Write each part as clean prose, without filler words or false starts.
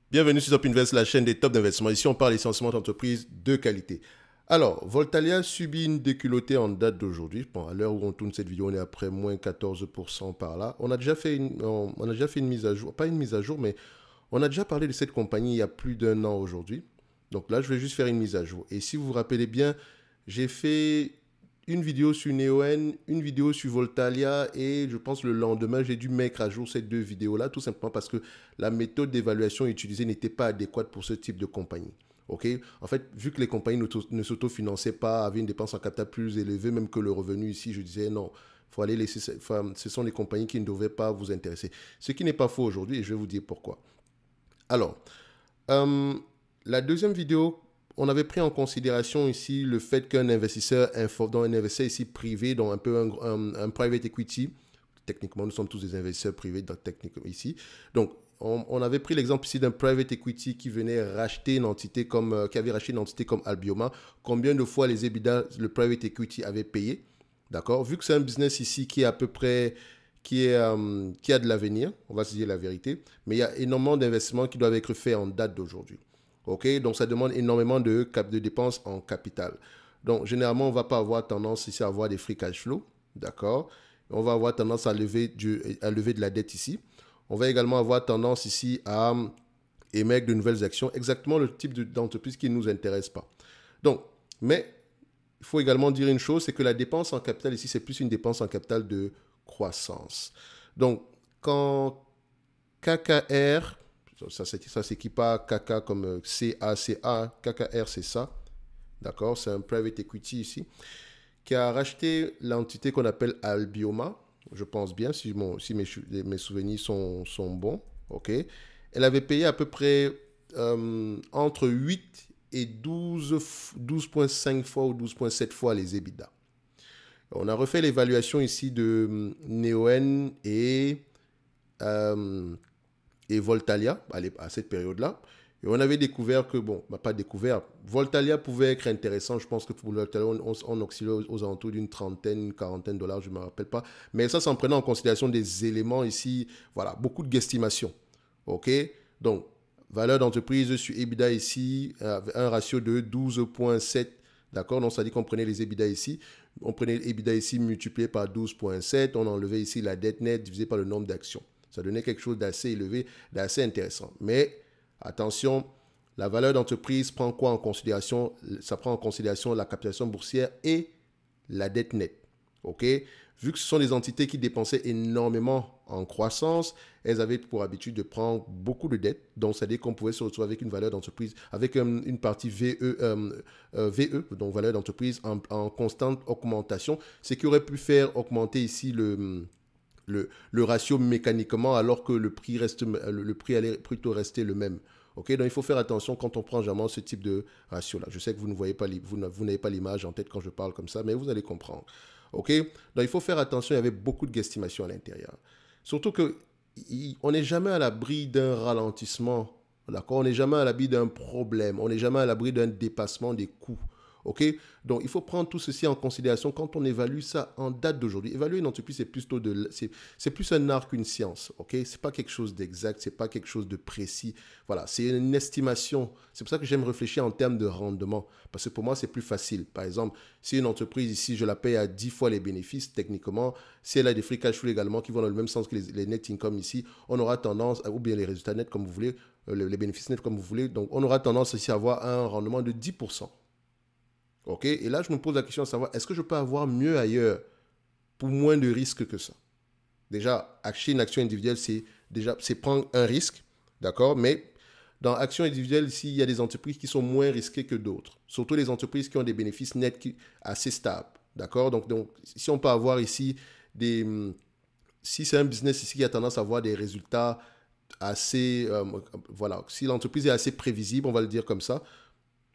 Bienvenue sur Top Invest, la chaîne des tops d'investissement. Ici, on parle essentiellement d'entreprises de qualité. Alors, Voltalia subit une déculottée en date d'aujourd'hui. Bon, à l'heure où on tourne cette vidéo, on est après moins 14% par là. On a déjà fait une mise à jour, pas une mise à jour, mais on a déjà parlé de cette compagnie il y a plus d'un an aujourd'hui. Donc là, je vais juste faire une mise à jour. Et si vous vous rappelez bien, j'ai fait une vidéo sur Neoen, une vidéo sur Voltalia et je pense le lendemain, j'ai dû mettre à jour ces deux vidéos-là, tout simplement parce que la méthode d'évaluation utilisée n'était pas adéquate pour ce type de compagnie. Ok. En fait, vu que les compagnies ne s'autofinançaient pas, avaient une dépense en capital plus élevée, même que le revenu ici, je disais non, faut aller laisser. Ce sont des compagnies qui ne devraient pas vous intéresser. Ce qui n'est pas faux aujourd'hui et je vais vous dire pourquoi. Alors, euh, la deuxième vidéo, on avait pris en considération ici le fait qu'un investisseur, dans un investisseur ici privé, dans un peu un private equity, techniquement nous sommes tous des investisseurs privés ici, donc on avait pris l'exemple ici d'un private equity qui venait racheter une entité comme, qui avait racheté une entité comme Albioma, combien de fois les EBITDA le private equity avait payé, d'accord, vu que c'est un business ici qui est à peu près qui a de l'avenir, on va se dire la vérité, mais il y a énormément d'investissements qui doivent être faits en date d'aujourd'hui. Ok, donc ça demande énormément de dépenses en capital. Donc généralement, on ne va pas avoir tendance ici à avoir des free cash flow, d'accord. On va avoir tendance à lever de la dette ici. On va également avoir tendance ici à émettre de nouvelles actions, exactement le type d'entreprise qui ne nous intéresse pas. Donc, mais il faut également dire une chose, c'est que la dépense en capital ici, c'est plus une dépense en capital de croissance. Donc, quand KKR, ça s'équipe à KK comme CACA, KKR c'est ça, d'accord, c'est un private equity ici, qui a racheté l'entité qu'on appelle Albioma, je pense bien, si mes souvenirs sont bons, ok. Elle avait payé à peu près entre 8 et 12,5 fois ou 12,7 fois les EBITDA. On a refait l'évaluation ici de Neoen euh, et Voltalia à cette période-là. Et on avait découvert que, bon, pas découvert, Voltalia pouvait être intéressant. Je pense que pour Voltalia, on oscillait aux alentours d'une trentaine, une quarantaine de dollars, je ne me rappelle pas. Mais ça, c'est en prenant en considération des éléments ici, voilà, beaucoup de guesstimations. OK. Donc, valeur d'entreprise sur EBITDA ici, un ratio de 12,7. D'accord. Donc, ça dit qu'on prenait les EBITDA ici. On prenait l'EBITDA ici multiplié par 12,7. On enlevait ici la dette nette divisé par le nombre d'actions. Ça donnait quelque chose d'assez élevé, d'assez intéressant. Mais attention, la valeur d'entreprise prend quoi en considération? Ça prend en considération la capitalisation boursière et la dette nette. OK? Vu que ce sont des entités qui dépensaient énormément en croissance, elles avaient pour habitude de prendre beaucoup de dettes. Donc, c'est-à-dire qu'on pouvait se retrouver avec une valeur d'entreprise, avec une partie VE, donc valeur d'entreprise en constante augmentation, ce qui aurait pu faire augmenter ici le ratio mécaniquement, alors que le prix allait plutôt rester le même. Ok, donc il faut faire attention quand on prend jamais ce type de ratio-là. Je sais que vous ne voyez pas, vous n'avez pas l'image en tête quand je parle comme ça, mais vous allez comprendre. Ok, donc il faut faire attention. Il y avait beaucoup de guesstimations à l'intérieur. Surtout que on n'est jamais à l'abri d'un ralentissement. D'accord, on n'est jamais à l'abri d'un problème. On n'est jamais à l'abri d'un dépassement des coûts. OK? Donc, il faut prendre tout ceci en considération quand on évalue ça en date d'aujourd'hui. Évaluer une entreprise, c'est plus un art qu'une science. OK? C'est pas quelque chose d'exact, c'est pas quelque chose de précis. Voilà, c'est une estimation. C'est pour ça que j'aime réfléchir en termes de rendement. Parce que pour moi, c'est plus facile. Par exemple, si une entreprise ici, je la paye à 10 fois les bénéfices, techniquement, si elle a des free cash flow également qui vont dans le même sens que les net income ici, on aura tendance, ou bien les résultats nets comme vous voulez, les bénéfices nets comme vous voulez, donc on aura tendance ici à avoir un rendement de 10%. OK? Et là, je me pose la question de savoir, est-ce que je peux avoir mieux ailleurs pour moins de risques que ça? Déjà, acheter une action individuelle, c'est prendre un risque, d'accord? Mais dans action individuelle, ici, il y a des entreprises qui sont moins risquées que d'autres. Surtout les entreprises qui ont des bénéfices nets assez stables, d'accord? Donc, si on peut avoir ici si c'est un business ici qui a tendance à avoir des résultats assez, voilà, si l'entreprise est assez prévisible, on va le dire comme ça,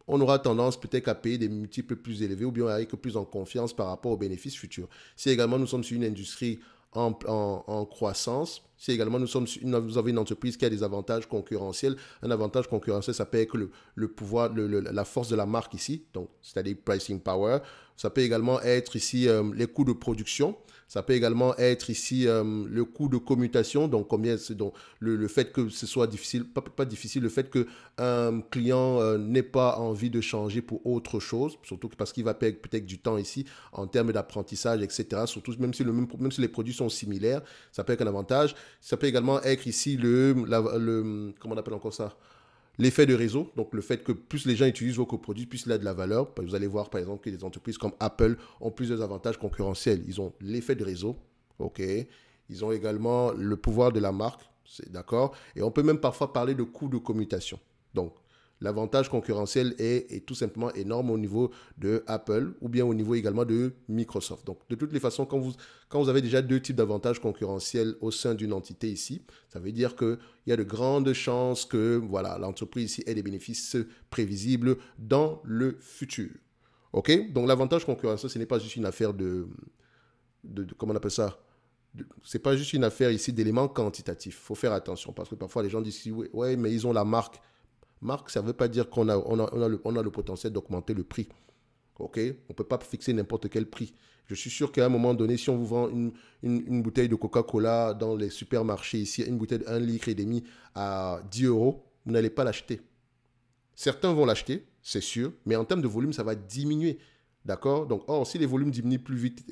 on aura tendance peut-être à payer des multiples plus élevés ou bien à être plus en confiance par rapport aux bénéfices futurs. Si également nous sommes sur une industrie en croissance, Si également vous avez une entreprise qui a des avantages concurrentiels, un avantage concurrentiel, ça peut être le pouvoir, la force de la marque ici, donc c'est-à-dire pricing power. Ça peut également être ici les coûts de production. Ça peut également être ici le coût de commutation, donc combien c'est donc le fait que ce soit difficile, pas difficile, le fait qu'un client n'ait pas envie de changer pour autre chose, surtout parce qu'il va perdre peut-être du temps ici en termes d'apprentissage, etc. Surtout même si les produits sont similaires, ça peut être un avantage. Ça peut également être ici comment on appelle encore ça? L'effet de réseau, donc le fait que plus les gens utilisent vos coproduits, plus il a de la valeur. Vous allez voir par exemple que des entreprises comme Apple ont plusieurs avantages concurrentiels. Ils ont l'effet de réseau, ok. Ils ont également le pouvoir de la marque, c'est d'accord. Et on peut même parfois parler de coût de commutation. Donc l'avantage concurrentiel est tout simplement énorme au niveau de Apple ou bien au niveau également de Microsoft. Donc, de toutes les façons, quand vous avez déjà deux types d'avantages concurrentiels au sein d'une entité ici, ça veut dire qu'il y a de grandes chances que voilà, l'entreprise ici ait des bénéfices prévisibles dans le futur. OK? Donc, l'avantage concurrentiel, ce n'est pas juste une affaire comment on appelle ça? C'est pas juste une affaire ici d'éléments quantitatifs. Il faut faire attention parce que parfois les gens disent ouais, mais ils ont la marque. Marque, ça ne veut pas dire qu'on a le potentiel d'augmenter le prix. OK? On ne peut pas fixer n'importe quel prix. Je suis sûr qu'à un moment donné, si on vous vend une bouteille de Coca-Cola dans les supermarchés ici, une bouteille de 1,5 litre à 10 euros, vous n'allez pas l'acheter. Certains vont l'acheter, c'est sûr, mais en termes de volume, ça va diminuer. D'accord? Donc, si les volumes diminuent plus vite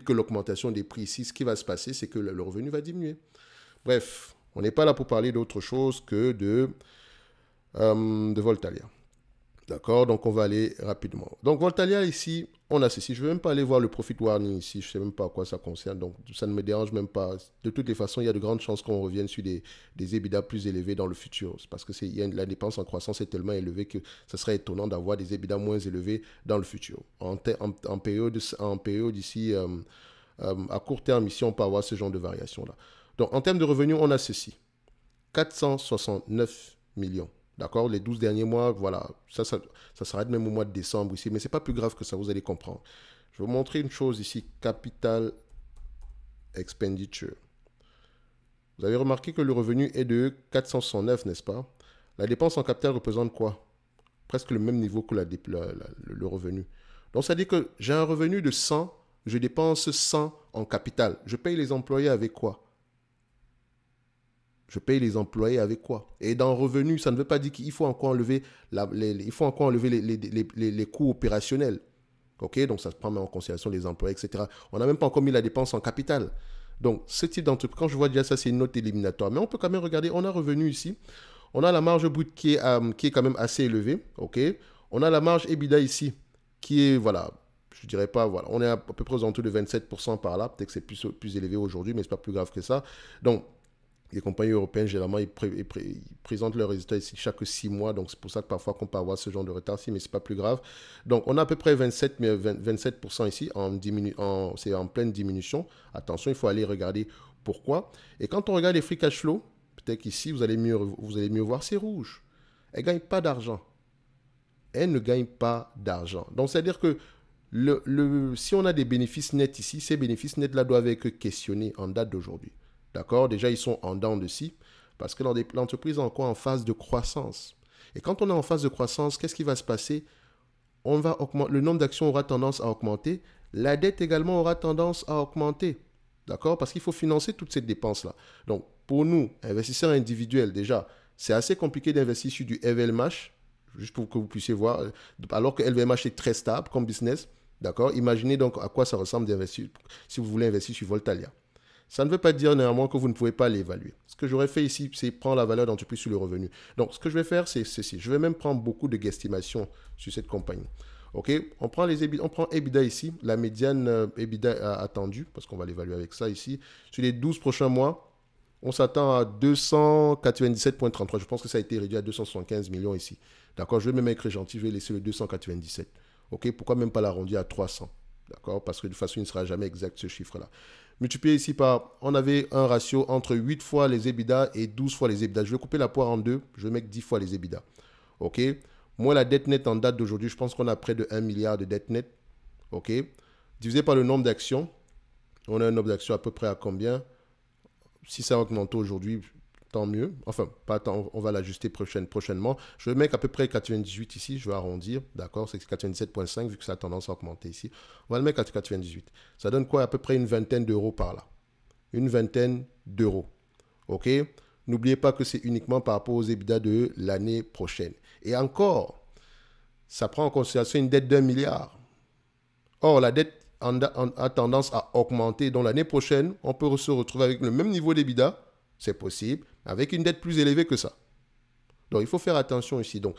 que l'augmentation des prix ici, ce qui va se passer, c'est que le revenu va diminuer. Bref, on n'est pas là pour parler d'autre chose que de Voltalia. D'accord? Donc, on va aller rapidement. Donc, Voltalia, ici, on a ceci. Je ne vais même pas aller voir le profit warning ici. Je ne sais même pas à quoi ça concerne. Donc, ça ne me dérange même pas. De toutes les façons, il y a de grandes chances qu'on revienne sur des EBITDA plus élevés dans le futur. C'est parce que la dépense en croissance est tellement élevée que ce serait étonnant d'avoir des EBITDA moins élevés dans le futur. En période ici, à court terme, ici, on peut avoir ce genre de variation-là. Donc, en termes de revenus, on a ceci. 469 millions. D'accord? Les 12 derniers mois, voilà. Ça s'arrête même au mois de décembre ici. Mais ce n'est pas plus grave que ça, vous allez comprendre. Je vais vous montrer une chose ici. Capital Expenditure. Vous avez remarqué que le revenu est de 469, n'est-ce pas? La dépense en capital représente quoi? Presque le même niveau que le revenu. Donc, ça dit que j'ai un revenu de 100, je dépense 100 en capital. Je paye les employés avec quoi? Je paye les employés avec quoi? Et dans revenu, ça ne veut pas dire qu'il faut encore enlever, les coûts opérationnels. OK? Donc, ça se prend en considération les employés, etc. On n'a même pas encore mis la dépense en capital. Donc, ce type d'entreprise, quand je vois déjà ça, c'est une note éliminatoire. Mais on peut quand même regarder, on a revenu ici. On a la marge brute qui est quand même assez élevée. OK? On a la marge EBITDA ici, qui est, voilà, je dirais pas, voilà, on est à peu près aux alentours de 27% par là. Peut-être que c'est plus élevé aujourd'hui, mais ce n'est pas plus grave que ça. Donc, les compagnies européennes, généralement, ils présentent leurs résultats ici chaque 6 mois. Donc, c'est pour ça que parfois, qu'on peut avoir ce genre de retard-ci, mais ce n'est pas plus grave. Donc, on a à peu près 27% ici, c'est en pleine diminution. Attention, il faut aller regarder pourquoi. Et quand on regarde les free cash flow, peut-être qu'ici, vous allez mieux voir, c'est rouge. Elles ne gagnent pas d'argent. Elles ne gagnent pas d'argent. Donc, c'est-à-dire que si on a des bénéfices nets ici, ces bénéfices nets-là doivent être questionnés en date d'aujourd'hui. D'accord? Déjà, ils sont en dents de scie parce que l'entreprise est encore en phase de croissance. Et quand on est en phase de croissance, qu'est-ce qui va se passer? Le nombre d'actions aura tendance à augmenter. La dette également aura tendance à augmenter. D'accord? Parce qu'il faut financer toutes ces dépenses-là. Donc, pour nous, investisseurs individuels, déjà, c'est assez compliqué d'investir sur du LVMH, juste pour que vous puissiez voir, alors que LVMH est très stable comme business. D'accord? Imaginez donc à quoi ça ressemble d'investir si vous voulez investir sur Voltalia. Ça ne veut pas dire néanmoins que vous ne pouvez pas l'évaluer. Ce que j'aurais fait ici, c'est prendre la valeur d'entreprise sur le revenu. Donc, ce que je vais faire, c'est ceci. Je vais même prendre beaucoup de guesstimations sur cette compagnie. OK? On prend EBITDA ici, la médiane EBITDA attendue, parce qu'on va l'évaluer avec ça ici. Sur les 12 prochains mois, on s'attend à 297,33. Je pense que ça a été réduit à 275 millions ici. D'accord? Je vais même être gentil, je vais laisser le 297. OK? Pourquoi même pas l'arrondir à 300? D'accord? Parce que de toute façon, il ne sera jamais exact ce chiffre-là. Multiplié ici par, on avait un ratio entre 8 fois les EBITDA et 12 fois les EBITDA. Je vais couper la poire en deux, je vais mettre 10 fois les EBITDA. OK? Moi, la dette nette en date d'aujourd'hui, je pense qu'on a près de 1 milliard de dette nette. OK? Divisé par le nombre d'actions, on a un nombre d'actions à peu près à combien? si ça a augmenté aujourd'hui, tant mieux. Enfin, pas tant, on va l'ajuster prochainement. Je vais mettre à peu près 98 ici, je vais arrondir, d'accord? C'est 97,5 vu que ça a tendance à augmenter ici. On va le mettre à 98. Ça donne quoi? À peu près une vingtaine d'euros par là. Une vingtaine d'euros. OK? N'oubliez pas que c'est uniquement par rapport aux EBITDA de l'année prochaine. Et encore, ça prend en considération une dette d'1 milliard. Or, la dette a tendance à augmenter. Donc, l'année prochaine, on peut se retrouver avec le même niveau d'EBITDA, c'est possible, avec une dette plus élevée que ça. Donc, il faut faire attention ici. Donc,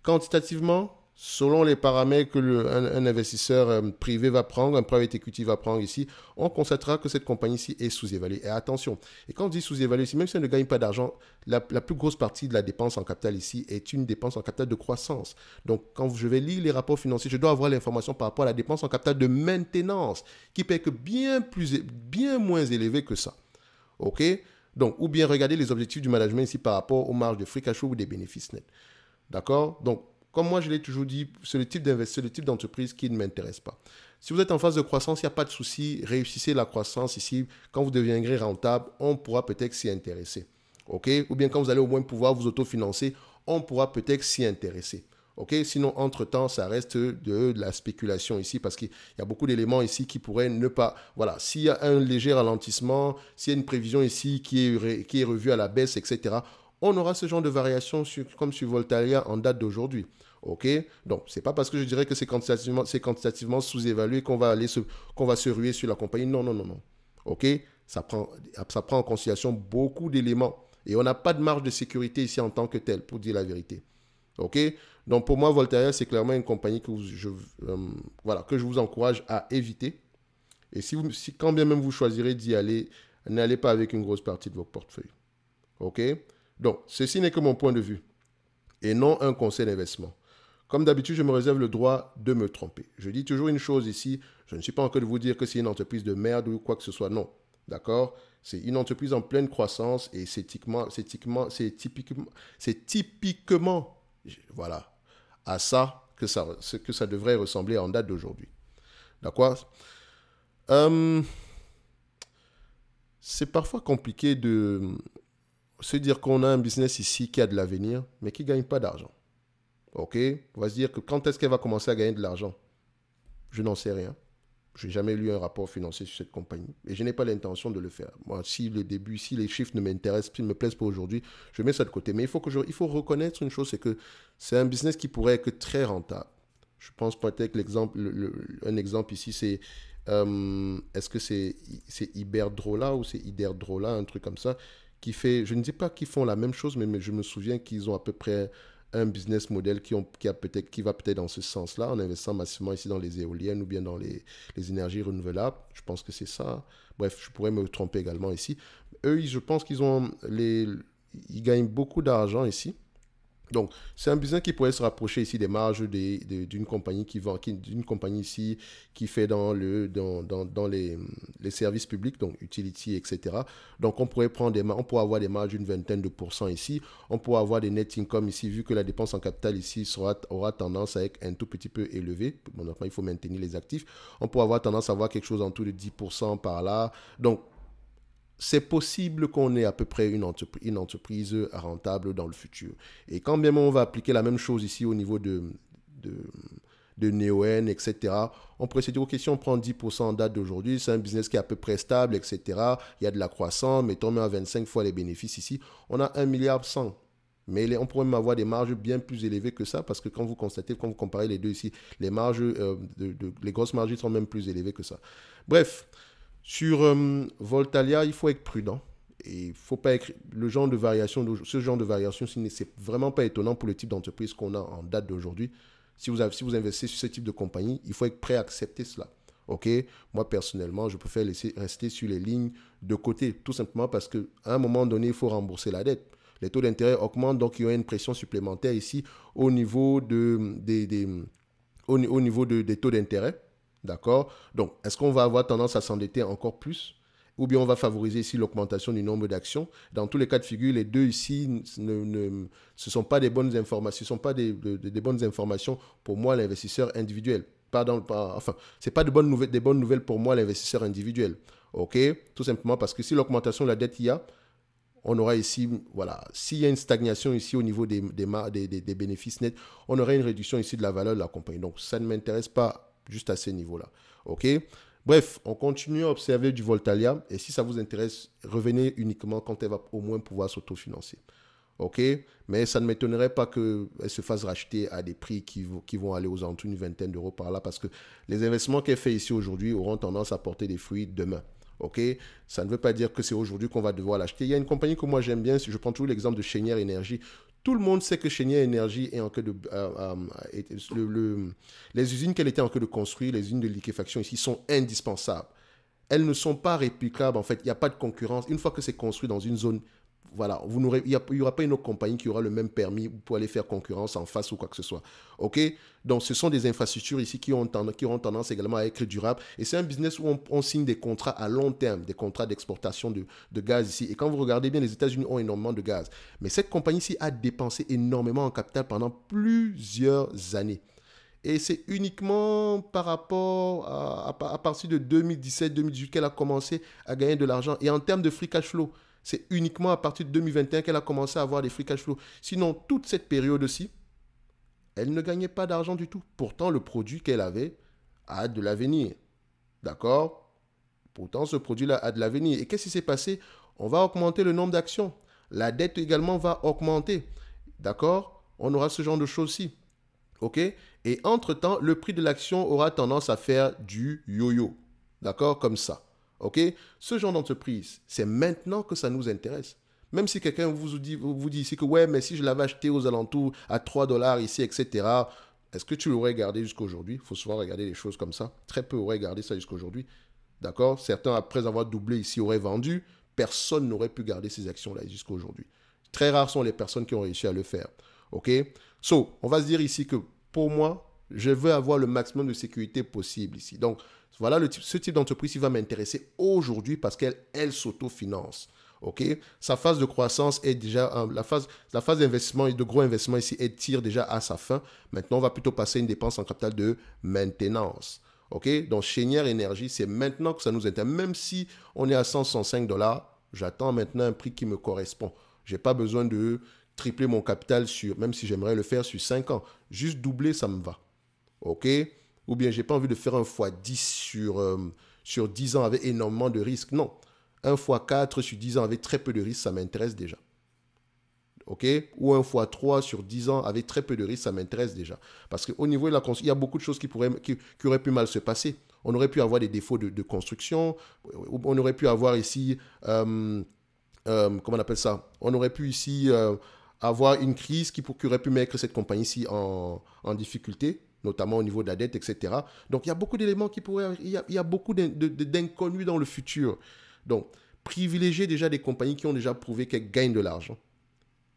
quantitativement, selon les paramètres qu'un investisseur privé va prendre, un private equity va prendre ici, on constatera que cette compagnie-ci est sous-évaluée. Et attention, et quand on dit sous-évaluée ici, même si elle ne gagne pas d'argent, la plus grosse partie de la dépense en capital ici est une dépense en capital de croissance. Donc, quand je vais lire les rapports financiers, je dois avoir l'information par rapport à la dépense en capital de maintenance, qui peut être bien moins élevée que ça. OK? Donc, ou bien regarder les objectifs du management ici par rapport aux marges de free cash flow ou des bénéfices nets. D'accord? Donc, comme moi, je l'ai toujours dit, c'est le type d'entreprise qui ne m'intéresse pas. Si vous êtes en phase de croissance, il n'y a pas de souci. Réussissez la croissance ici. Quand vous deviendrez rentable, on pourra peut-être s'y intéresser. OK? Ou bien quand vous allez au moins pouvoir vous autofinancer, on pourra peut-être s'y intéresser. OK? Sinon, entre-temps, ça reste de la spéculation ici parce qu'il y a beaucoup d'éléments ici qui pourraient ne pas... Voilà, s'il y a un léger ralentissement, s'il y a une prévision ici qui est revue à la baisse, etc., on aura ce genre de variation comme sur Voltalia en date d'aujourd'hui. OK? Donc, ce n'est pas parce que je dirais que c'est quantitativement sous-évalué qu'on va se ruer sur la compagnie. Non, non, non, non. OK? Ça prend en considération beaucoup d'éléments. Et on n'a pas de marge de sécurité ici en tant que tel, pour dire la vérité. OK? Donc, pour moi, Voltalia, c'est clairement une compagnie que je vous encourage à éviter. Et quand bien même vous choisirez d'y aller, n'allez pas avec une grosse partie de votre portefeuille. OK? Donc, ceci n'est que mon point de vue et non un conseil d'investissement. Comme d'habitude, je me réserve le droit de me tromper. Je dis toujours une chose ici, je ne suis pas en train de vous dire que c'est une entreprise de merde ou quoi que ce soit, non. D'accord? C'est une entreprise en pleine croissance et c'est typiquement, voilà, à ça que ça devrait ressembler en date d'aujourd'hui. D'accord? C'est parfois compliqué de se dire qu'on a un business ici qui a de l'avenir, mais qui ne gagne pas d'argent. OK? On va se dire que quand est-ce qu'elle va commencer à gagner de l'argent? Je n'en sais rien. Je n'ai jamais lu un rapport financier sur cette compagnie. Et je n'ai pas l'intention de le faire. Moi, si les chiffres ne m'intéressent, s'ils ne me plaisent pas aujourd'hui, je mets ça de côté. Mais il faut reconnaître une chose, c'est que c'est un business qui pourrait être très rentable. Je pense peut-être que un exemple ici, c'est est-ce que c'est Iberdrola ou c'est Iberdrola, un truc comme ça, qui fait, je ne dis pas qu'ils font la même chose, mais je me souviens qu'ils ont à peu près un business model qui va peut-être dans ce sens-là, en investissant massivement ici dans les éoliennes ou bien dans les énergies renouvelables. Je pense que c'est ça. Bref, je pourrais me tromper également ici. Eux, je pense ils gagnent beaucoup d'argent ici. Donc, c'est un business qui pourrait se rapprocher ici des marges d'une compagnie d'une compagnie ici qui fait dans les services publics, donc utility, etc. Donc, on pourrait avoir des marges d'une vingtaine de pourcents ici. On pourrait avoir des net income ici, vu que la dépense en capital ici aura tendance à être un tout petit peu élevée. Bon, donc, il faut maintenir les actifs. On pourrait avoir tendance à avoir quelque chose en tout de 10% par là. Donc, c'est possible qu'on ait à peu près une entreprise rentable dans le futur. Et quand bien on va appliquer la même chose ici au niveau de Neoen, etc., on pourrait se dire, ok, si on prend 10% en date d'aujourd'hui, c'est un business qui est à peu près stable, etc., il y a de la croissance, mettons à 25 fois les bénéfices ici, on a 1,1 milliard. Mais on pourrait même avoir des marges bien plus élevées que ça, parce que quand vous comparez les deux ici, les grosses marges sont même plus élevées que ça. Bref, sur Voltalia, il faut être prudent. Et il faut pas être ce genre de variation, c'est vraiment pas étonnant pour le type d'entreprise qu'on a en date d'aujourd'hui. Si vous investissez sur ce type de compagnie, il faut être prêt à accepter cela. OK? Moi, personnellement, je préfère rester sur les lignes de côté, tout simplement parce qu'à un moment donné, il faut rembourser la dette. Les taux d'intérêt augmentent, donc il y a une pression supplémentaire ici au niveau des taux d'intérêt. D'accord? Donc, est-ce qu'on va avoir tendance à s'endetter encore plus? Ou bien on va favoriser ici l'augmentation du nombre d'actions? Dans tous les cas de figure, les deux ici, ce ne sont pas des bonnes informations. Ce ne sont pas des bonnes informations pour moi, l'investisseur individuel. Ce n'est pas des bonnes nouvelles pour moi, l'investisseur individuel. OK? Tout simplement parce que si l'augmentation de la dette il y a, on aura ici, voilà, s'il y a une stagnation ici au niveau des bénéfices nets, on aura une réduction ici de la valeur de la compagnie. Donc, ça ne m'intéresse pas juste à ce niveau-là. OK? Bref, on continue à observer du Voltalia. Et si ça vous intéresse, revenez uniquement quand elle va au moins pouvoir s'autofinancer. OK? Mais ça ne m'étonnerait pas qu'elle se fasse racheter à des prix qui vont aller aux alentours d'une vingtaine d'euros par là, parce que les investissements qu'elle fait ici aujourd'hui auront tendance à porter des fruits demain. OK? Ça ne veut pas dire que c'est aujourd'hui qu'on va devoir l'acheter. Il y a une compagnie que moi j'aime bien, je prends toujours l'exemple de Cheniere Énergie. Tout le monde sait que Cheniere Énergie est en train de... les usines qu'elle était en train de construire, les usines de liquéfaction ici, sont indispensables. Elles ne sont pas réplicables, en fait. Il n'y a pas de concurrence. Une fois que c'est construit dans une zone, voilà, il n'y aura pas une autre compagnie qui aura le même permis pour aller faire concurrence en face ou quoi que ce soit. OK? Donc, ce sont des infrastructures ici qui auront tendance également à être durables. Et c'est un business où on signe des contrats à long terme, des contrats d'exportation de gaz ici. Et quand vous regardez bien, les États-Unis ont énormément de gaz. Mais cette compagnie-ci a dépensé énormément en capital pendant plusieurs années. Et c'est uniquement par rapport à partir de 2017-2018 qu'elle a commencé à gagner de l'argent. Et en termes de free cash flow, c'est uniquement à partir de 2021 qu'elle a commencé à avoir des free cash flow. Sinon, toute cette période-ci, elle ne gagnait pas d'argent du tout. Pourtant, le produit qu'elle avait a de l'avenir. D'accord? Pourtant, ce produit-là a de l'avenir. Et qu'est-ce qui s'est passé? On va augmenter le nombre d'actions. La dette également va augmenter. D'accord? On aura ce genre de choses-ci. OK? Et entre-temps, le prix de l'action aura tendance à faire du yo-yo. D'accord? Comme ça. OK? Ce genre d'entreprise, c'est maintenant que ça nous intéresse. Même si quelqu'un vous dit ici que ouais, mais si je l'avais acheté aux alentours à 3 dollars ici, etc., est-ce que tu l'aurais gardé jusqu'à aujourd'hui? Il faut souvent regarder les choses comme ça. Très peu auraient gardé ça jusqu'à aujourd'hui. D'accord? Certains, après avoir doublé ici, auraient vendu. Personne n'aurait pu garder ces actions-là jusqu'à aujourd'hui. Très rares sont les personnes qui ont réussi à le faire. OK? So, on va se dire ici que pour moi, je veux avoir le maximum de sécurité possible ici. Donc, voilà ce type d'entreprise qui va m'intéresser aujourd'hui parce qu'elle s'autofinance. OK? Sa phase de croissance est déjà, la phase d'investissement et de gros investissement ici, elle tire déjà à sa fin. Maintenant, on va plutôt passer à une dépense en capital de maintenance. OK? Donc, Cheniere Énergie, c'est maintenant que ça nous intéresse. Même si on est à 105 dollars, j'attends maintenant un prix qui me correspond. Je n'ai pas besoin de tripler mon capital même si j'aimerais le faire sur 5 ans. Juste doubler, ça me va. OK? Ou bien, je n'ai pas envie de faire un x10 sur 10 ans avec énormément de risques. Non. Un x4 sur 10 ans avec très peu de risques, ça m'intéresse déjà. OK? Ou un x3 sur 10 ans avec très peu de risques, ça m'intéresse déjà. Parce qu'au niveau de la construction, il y a beaucoup de choses qui auraient pu mal se passer. On aurait pu avoir des défauts de construction. On aurait pu avoir ici... comment on appelle ça? On aurait pu ici avoir une crise qui aurait pu mettre cette compagnie-ci en difficulté, notamment au niveau de la dette, etc. Donc, il y a beaucoup d'éléments qui pourraient... Il y a beaucoup d'inconnus dans le futur. Donc, privilégier déjà des compagnies qui ont déjà prouvé qu'elles gagnent de l'argent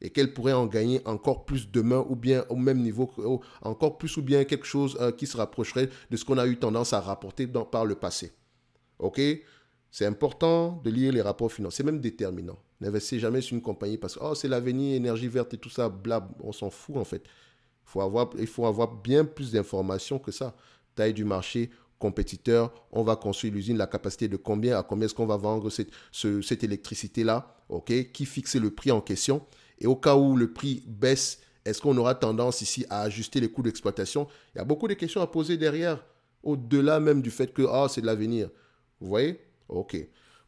et qu'elles pourraient en gagner encore plus demain ou bien au même niveau, encore plus ou bien quelque chose qui se rapprocherait de ce qu'on a eu tendance à rapporter par le passé. OK? C'est important de lire les rapports financiers, c'est même déterminant. N'investissez jamais sur une compagnie parce que oh, c'est l'avenir, énergie verte et tout ça, blab, on s'en fout en fait. Il faut avoir bien plus d'informations que ça. Taille du marché, compétiteur, on va construire l'usine, la capacité de combien, à combien est-ce qu'on va vendre cette électricité-là, ok, qui fixe le prix en question. Et au cas où le prix baisse, est-ce qu'on aura tendance ici à ajuster les coûts d'exploitation? Il y a beaucoup de questions à poser derrière, au-delà même du fait que c'est de l'avenir. Vous voyez? Ok.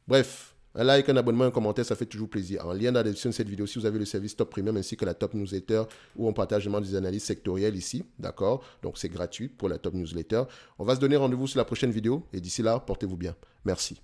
Bref, un like, un abonnement, un commentaire, ça fait toujours plaisir. En lien dans la description de cette vidéo, si vous avez le service Top Premium ainsi que la Top Newsletter où on partage des analyses sectorielles ici, d'accord? Donc c'est gratuit pour la Top Newsletter. On va se donner rendez-vous sur la prochaine vidéo et d'ici là, portez-vous bien. Merci.